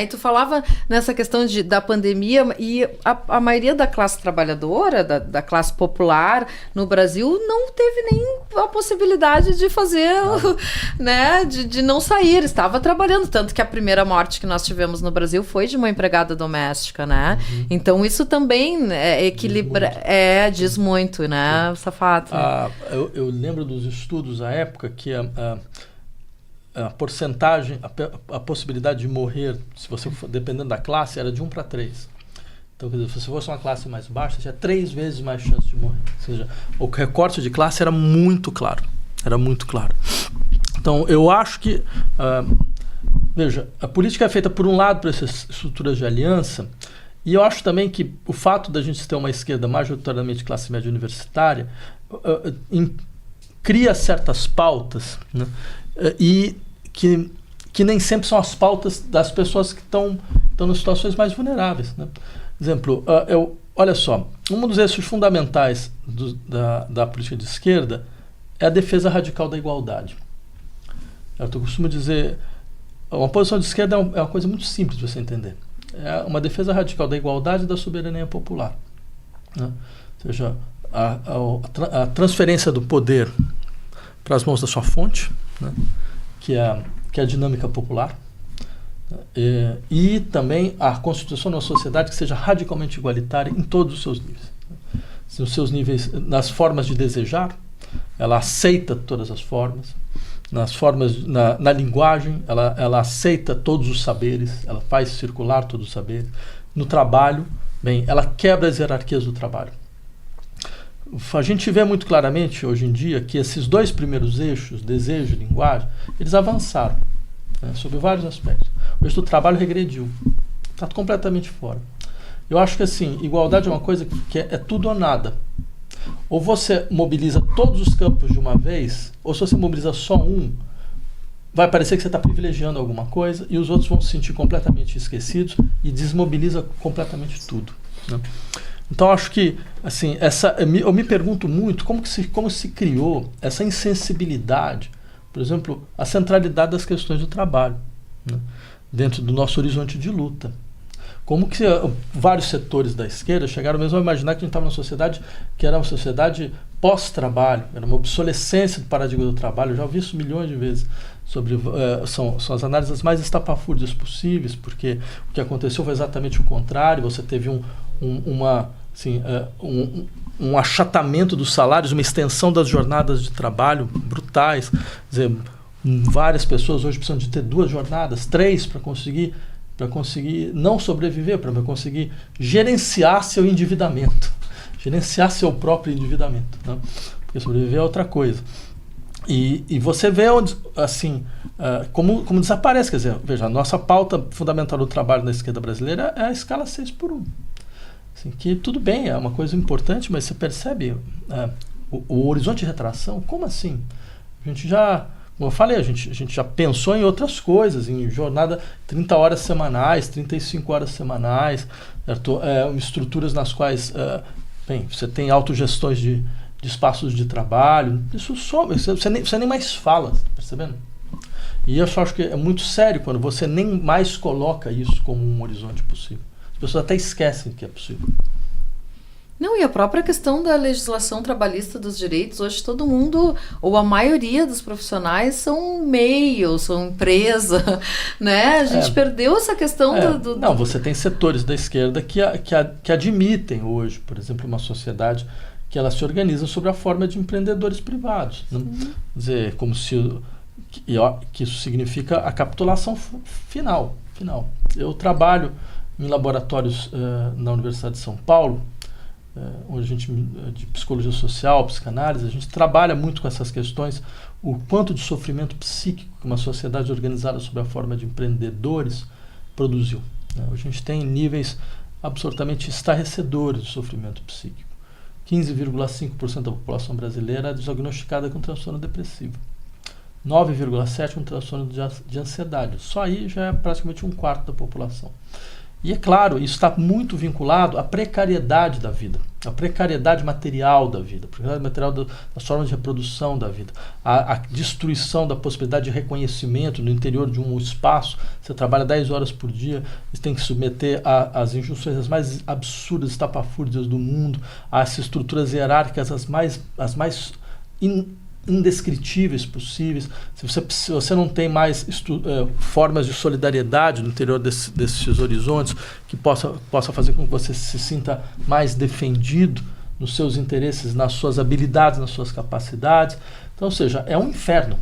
E tu falava nessa questão da pandemia e a maioria da classe trabalhadora, da classe popular no Brasil não teve nem a possibilidade de fazer, né, de não sair, estava trabalhando, tanto que a primeira morte que nós tivemos no Brasil foi de uma empregada doméstica, né? Então isso também diz muito, né, Safato? Eu lembro dos estudos à época que a porcentagem, a possibilidade de morrer, se você for, dependendo da classe, era de 1 para 3. Então, quer dizer, se você fosse uma classe mais baixa, você tinha 3 vezes mais chance de morrer. Ou seja, o recorte de classe era muito claro. Era muito claro. Então, eu acho que, veja, a política é feita, por um lado, por essas estruturas de aliança, e eu acho também que o fato da gente ter uma esquerda majoritariamente classe média universitária cria certas pautas, né? E que nem sempre são as pautas das pessoas que estão em situações mais vulneráveis, né? Exemplo, olha só, um dos eixos fundamentais da política de esquerda é a defesa radical da igualdade. Eu costumo dizer, uma posição de esquerda é uma coisa muito simples de você entender. É uma defesa radical da igualdade e da soberania popular, né? Ou seja, a transferência do poder para as mãos da sua fonte, né? que é a dinâmica popular, e também a constituição de uma sociedade que seja radicalmente igualitária em todos os seus níveis. Nos seus níveis, nas formas de desejar, ela aceita todas as formas, na linguagem, ela aceita todos os saberes, ela faz circular todos os saberes. No trabalho, ela quebra as hierarquias do trabalho. A gente vê muito claramente hoje em dia que esses 2 primeiros eixos, desejo e linguagem, eles avançaram, né, sobre vários aspectos. O eixo do trabalho regrediu, está completamente fora. Eu acho que assim, igualdade é uma coisa que é tudo ou nada. Ou você mobiliza todos os campos de uma vez, ou se você mobiliza só um, vai parecer que você está privilegiando alguma coisa e os outros vão se sentir completamente esquecidos e desmobiliza completamente tudo, né? Então, acho que, assim, eu me pergunto muito como se criou essa insensibilidade, por exemplo, a centralidade das questões do trabalho, né, dentro do nosso horizonte de luta. Como que vários setores da esquerda chegaram mesmo a imaginar que a gente estava numa sociedade que era uma sociedade pós-trabalho, era uma obsolescência do paradigma do trabalho. Eu já ouvi isso milhões de vezes. São as análises mais estapafúrdias possíveis, porque o que aconteceu foi exatamente o contrário. Você teve um achatamento dos salários, uma extensão das jornadas de trabalho brutais. Quer dizer, várias pessoas hoje precisam de ter 2 jornadas, 3 para conseguir não sobreviver, para conseguir gerenciar seu endividamento, gerenciar seu próprio endividamento, né? Porque sobreviver é outra coisa. E você vê onde, assim, como desaparece. Quer dizer, veja, a nossa pauta fundamental do trabalho na esquerda brasileira é a escala 6x1. Assim, que tudo bem, é uma coisa importante, mas você percebe o horizonte de retração? Como assim? A gente já, como eu falei, a gente já pensou em outras coisas, em jornada 30 horas semanais, 35 horas semanais, certo? Estruturas nas quais você tem autogestões de espaços de trabalho. Isso você nem mais fala, tá percebendo? E eu só acho que é muito sério quando você nem mais coloca isso como um horizonte possível. As pessoas até esquecem que é possível. Não, e a própria questão da legislação trabalhista dos direitos, hoje todo mundo, ou a maioria dos profissionais são MEI, são empresa, né? A gente perdeu essa questão Não, você tem setores da esquerda que admitem hoje, por exemplo, uma sociedade que ela se organiza sobre a forma de empreendedores privados, né? Quer dizer, como se que isso significa a capitulação final. Eu trabalho em laboratórios na Universidade de São Paulo, onde a gente, de psicologia social, psicanálise, a gente trabalha muito com essas questões, o quanto de sofrimento psíquico que uma sociedade organizada sob a forma de empreendedores produziu, né? A gente tem níveis absolutamente estarrecedores de sofrimento psíquico. 15,5% da população brasileira é diagnosticada com transtorno depressivo. 9,7% com transtorno de ansiedade. Só aí já é praticamente 1/4 da população. E é claro, isso está muito vinculado à precariedade da vida, à precariedade material da vida, à precariedade material das formas de reprodução da vida, à destruição da possibilidade de reconhecimento no interior de um espaço. Você trabalha 10 horas por dia, você tem que submeter às injunções mais absurdas, estapafúrdias do mundo, a essas estruturas hierárquicas as mais indescritíveis possíveis. Se você não tem mais formas de solidariedade no interior desses horizontes que possa fazer com que você se sinta mais defendido nos seus interesses, nas suas habilidades, nas suas capacidades. Então, ou seja, é um inferno.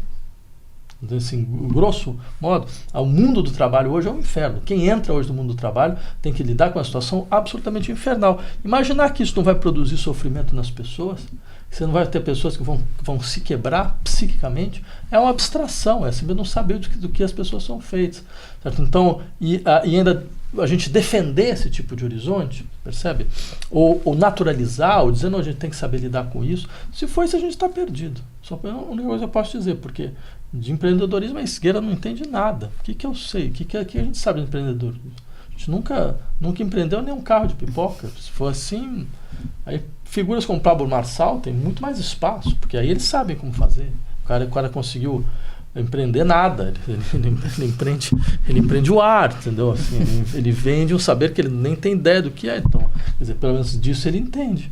Então, assim, grosso modo, o mundo do trabalho hoje é um inferno. Quem entra hoje no mundo do trabalho tem que lidar com uma situação absolutamente infernal. Imaginar que isso não vai produzir sofrimento nas pessoas, você não vai ter pessoas que vão se quebrar psiquicamente, é uma abstração, é você não saber do que as pessoas são feitas. Certo? Então, e ainda a gente defender esse tipo de horizonte, percebe? Ou naturalizar, ou dizer, não, a gente tem que saber lidar com isso. Se for isso, a gente está perdido. Só a única coisa que eu posso dizer, porque de empreendedorismo a esquerda não entende nada. O que eu sei? O que a gente sabe de empreendedorismo? A gente nunca empreendeu nem um carro de pipoca. Se for assim, aí figuras como Pablo Marçal tem muito mais espaço, porque aí eles sabem como fazer. O cara conseguiu empreender nada, ele empreende o ar, entendeu? Assim, ele vende um saber que ele nem tem ideia do que é, então, quer dizer, pelo menos disso ele entende.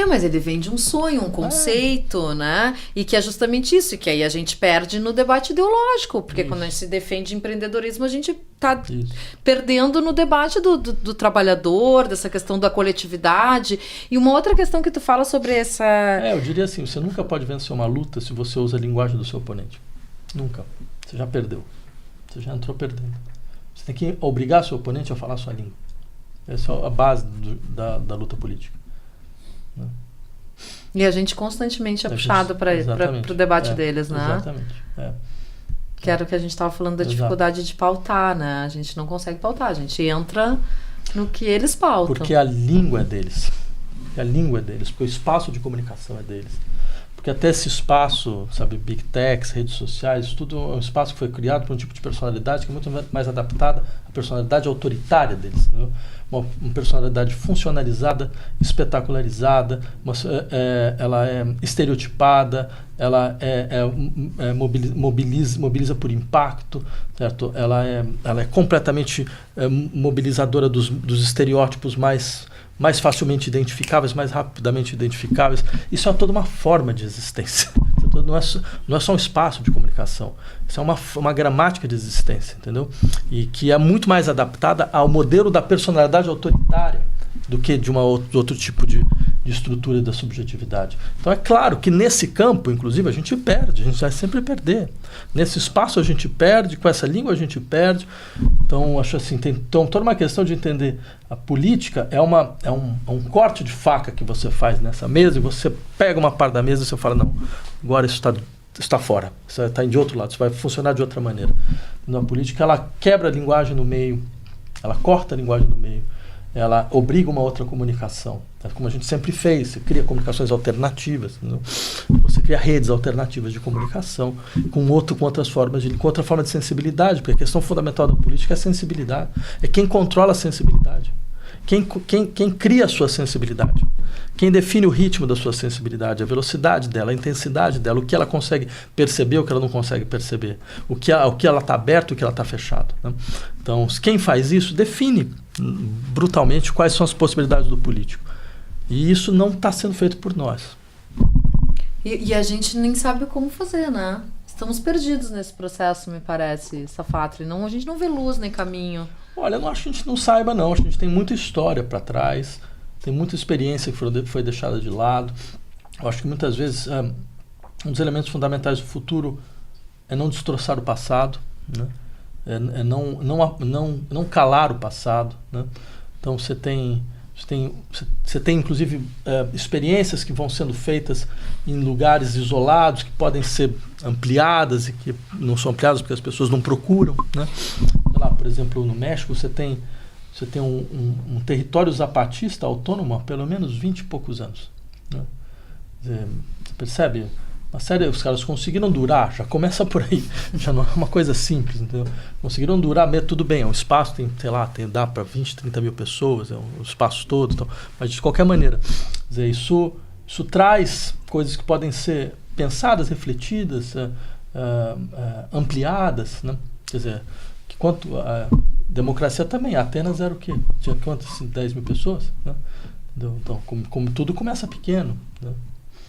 Mas ele vende um sonho, um conceito, né? E que é justamente isso, que aí a gente perde no debate ideológico, porque quando a gente se defende empreendedorismo, a gente está perdendo no debate do trabalhador, dessa questão da coletividade. E uma outra questão que tu fala sobre essa... eu diria assim, você nunca pode vencer uma luta se você usa a linguagem do seu oponente. Nunca. Você já perdeu. Você já entrou perdendo. Você tem que obrigar seu oponente a falar a sua língua. Essa é a base da luta política. E a gente constantemente é puxado para o debate deles, né? Exatamente. Que era o que a gente estava falando da dificuldade de pautar, né? A gente não consegue pautar, a gente entra no que eles pautam. Porque a língua é deles. Porque o espaço de comunicação é deles. Porque até esse espaço, sabe, Big Techs, redes sociais, tudo é um espaço que foi criado por um tipo de personalidade que é muito mais adaptada à personalidade autoritária deles, né? Uma personalidade funcionalizada, espetacularizada, ela é estereotipada, ela mobiliza por impacto, certo? Ela é completamente mobilizadora dos estereótipos mais facilmente identificáveis, mais rapidamente identificáveis. Isso é toda uma forma de existência. Não é só um espaço de comunicação. Isso é uma gramática de existência, entendeu? E que é muito mais adaptada ao modelo da personalidade autoritária do que de outro tipo de estrutura da subjetividade. Então é claro que nesse campo, inclusive, a gente perde, a gente vai sempre perder. Nesse espaço a gente perde, com essa língua a gente perde. Então, acho assim, tem toda uma questão de entender a política, é um corte de faca que você faz nessa mesa, e você pega uma parte da mesa e você fala, não, agora isso está fora, isso está de outro lado, isso vai funcionar de outra maneira. Na política, ela quebra a linguagem no meio, ela corta a linguagem no meio, ela obriga uma outra comunicação, como a gente sempre fez. Você cria comunicações alternativas, entendeu? Você cria redes alternativas de comunicação com outra forma de sensibilidade, porque a questão fundamental da política é a sensibilidade, é quem controla a sensibilidade, quem cria a sua sensibilidade, quem define o ritmo da sua sensibilidade, a velocidade dela, a intensidade dela, o que ela consegue perceber, o que ela não consegue perceber, o que ela está aberto, o que ela está fechado, né? Então, quem faz isso define brutalmente quais são as possibilidades do político. E isso não está sendo feito por nós. E a gente nem sabe como fazer, né? Estamos perdidos nesse processo, me parece, Safatli. A gente não vê luz nem caminho. Olha, eu não acho que a gente não saiba, não. Acho que a gente tem muita história para trás, tem muita experiência que foi deixada de lado. Eu acho que muitas vezes um dos elementos fundamentais do futuro é não destroçar o passado, né? É não calar o passado, né? Então você tem inclusive experiências que vão sendo feitas em lugares isolados, que podem ser ampliadas e que não são ampliadas porque as pessoas não procuram, né? Lá, por exemplo, no México você tem um território zapatista autônomo há pelo menos 20 e poucos anos, né? Você percebe? Uma série, os caras conseguiram durar, já começa por aí, já não é uma coisa simples, entendeu? Conseguiram durar, tudo bem, é um espaço, tem, sei lá, dá para 20, 30 mil pessoas, é um espaço todo, então, mas de qualquer maneira, quer dizer, isso traz coisas que podem ser pensadas, refletidas, ampliadas, né? Quer dizer, que quanto a democracia também, Atenas era o quê? Tinha quantas? 10 mil pessoas, né? Então, como tudo começa pequeno, né?